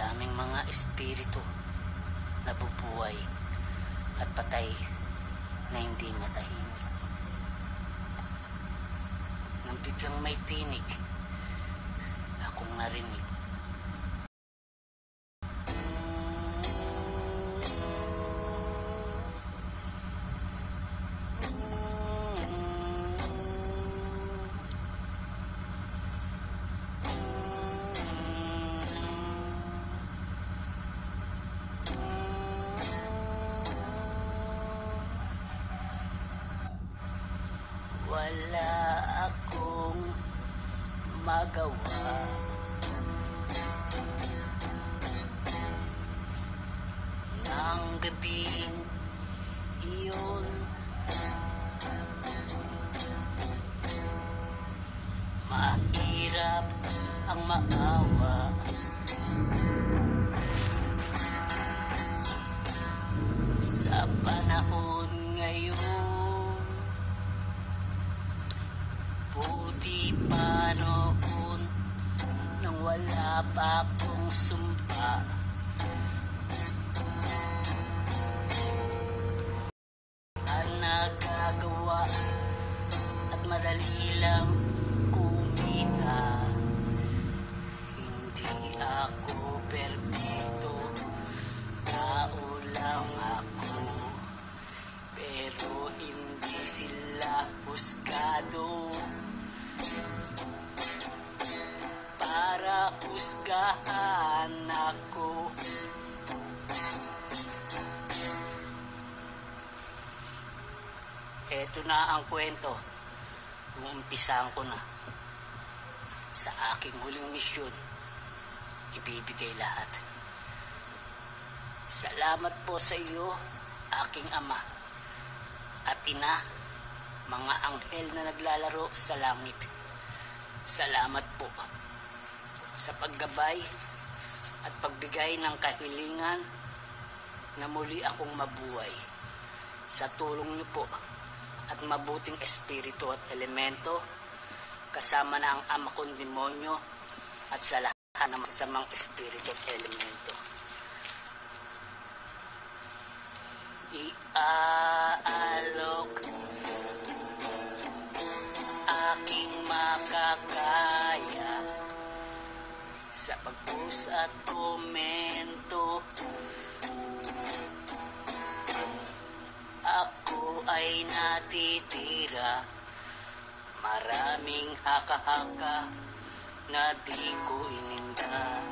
daming mga espiritu na bubuhay at patay na hindi matahimik. Nang biglang may tinig, akong narinig. Wala akong magawa. Nang gabing iyon, mahirap ang maawa. Sa panahon ngayon, buti pa noon nang wala pa akong sumpa. Ang nagagawa at madali lang kumita. Hindi ako perpekto, tao lang ako. Pero hindi sila husgado para husgahan ako. Eto na ang kwento. Umumpisahan ko na. Sa aking huling misyon, ibibigay lahat. Salamat po sa iyo, aking ama at ina, mga anghel na naglalaro sa langit. Salamat po sa paggabay at pagbigay ng kahilingan na muli akong mabuhay. Sa tulong niyo po at mabuting espiritu at elemento, kasama na ang ama kong demonyo at sa lahat ng masasamang espiritu at elemento. Iaalok aking makakaya sa pag-post at komento. Ako ay natitira, maraming haka-haka na di ko ininda.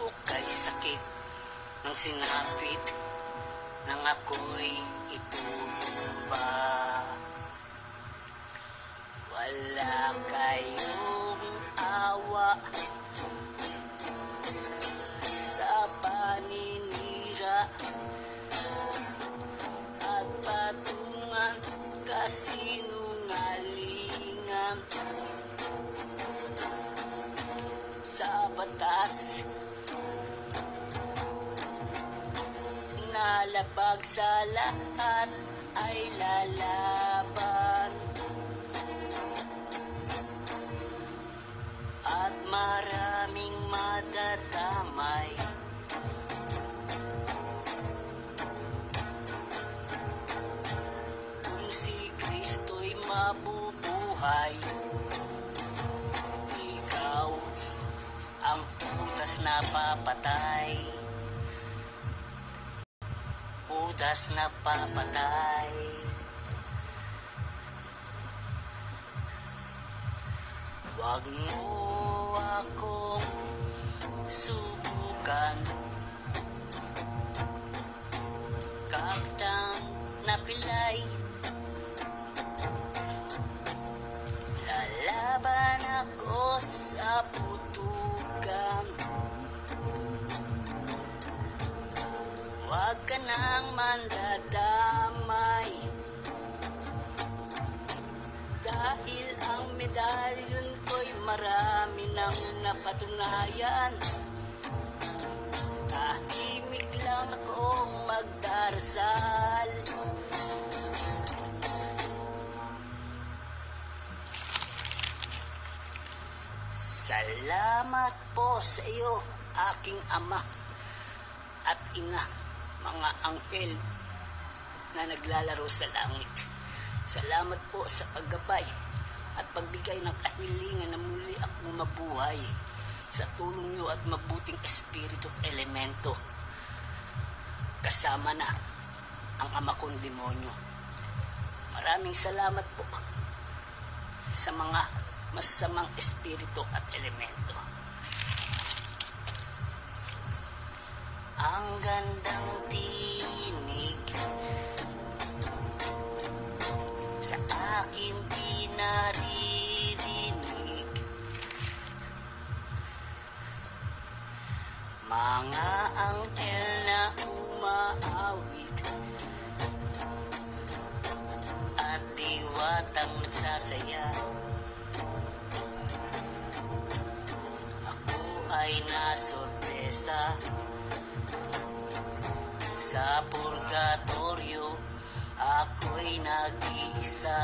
O kay sakit ng sinapit nang ako'y itutumba. Wala kayong awa sa paninira at patungan kasinungalingan sa batas. Nalabag sa lahat ay lalaban at maraming madadamay. Kung si Kristo'y mabubuhay, ikaw ang putas na papatay. Putas na papatay. Wag mo akong subukan, kaptang na pilay. Lalaban ako sa putukan. Wag ka nang mandadamay, dahil ang medalyon ko'y marami nang napatunayan. Tahimik lang akong magdarasal. Salamat po sa iyo, aking ama at ina, mga anghel na naglalaro sa langit. Salamat po sa paggabay at pagbigay ng kahilingan na muli akong mabuhay sa tulong niyo at mabuting espiritu at elemento. Kasama na ang ama kong demonyo. Maraming salamat po sa mga masasamang espiritu at elemento. Ang gandang tinig sa akin tinaririnig, mga anghel na umaawit at diwatang nagsasaya. Ako ay nasorpresa sa purgatorio, ako'y nag-iisa.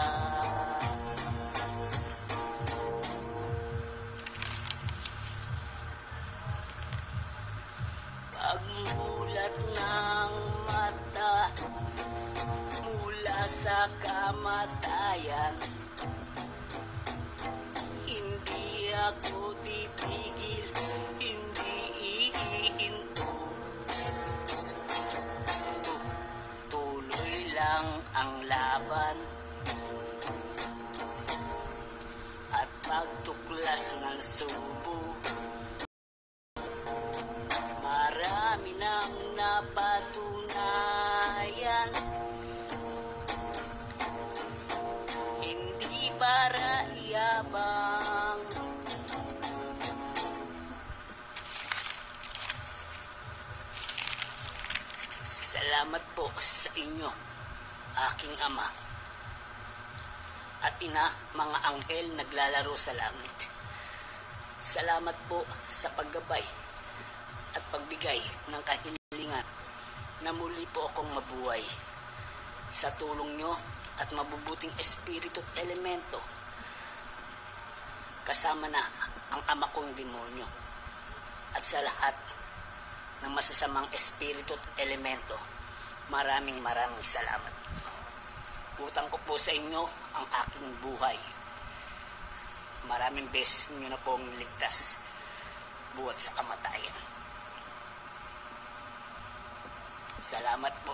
Pagmulat ng mata mula sa kamatayan, hindi ako titigil, hindi iihinto. Tuloy lang ang laban at pagtuklas ng subo. Marami nang napatunayan, hindi para iyabang. Salamat po sa inyo, aking ama at ina, mga anghel naglalaro sa langit. Salamat po sa paggabay at pagbigay ng kahilingan na muli po akong mabuhay sa tulong nyo at mabubuting espiritu at elemento. Kasama na ang ama kong demonyo at sa lahat ng masasamang espiritu at elemento. Maraming salamat. Utang ko po sa inyo ang aking buhay. Maraming beses niyo na pong niligtas buhat sa kamatayan. Salamat po.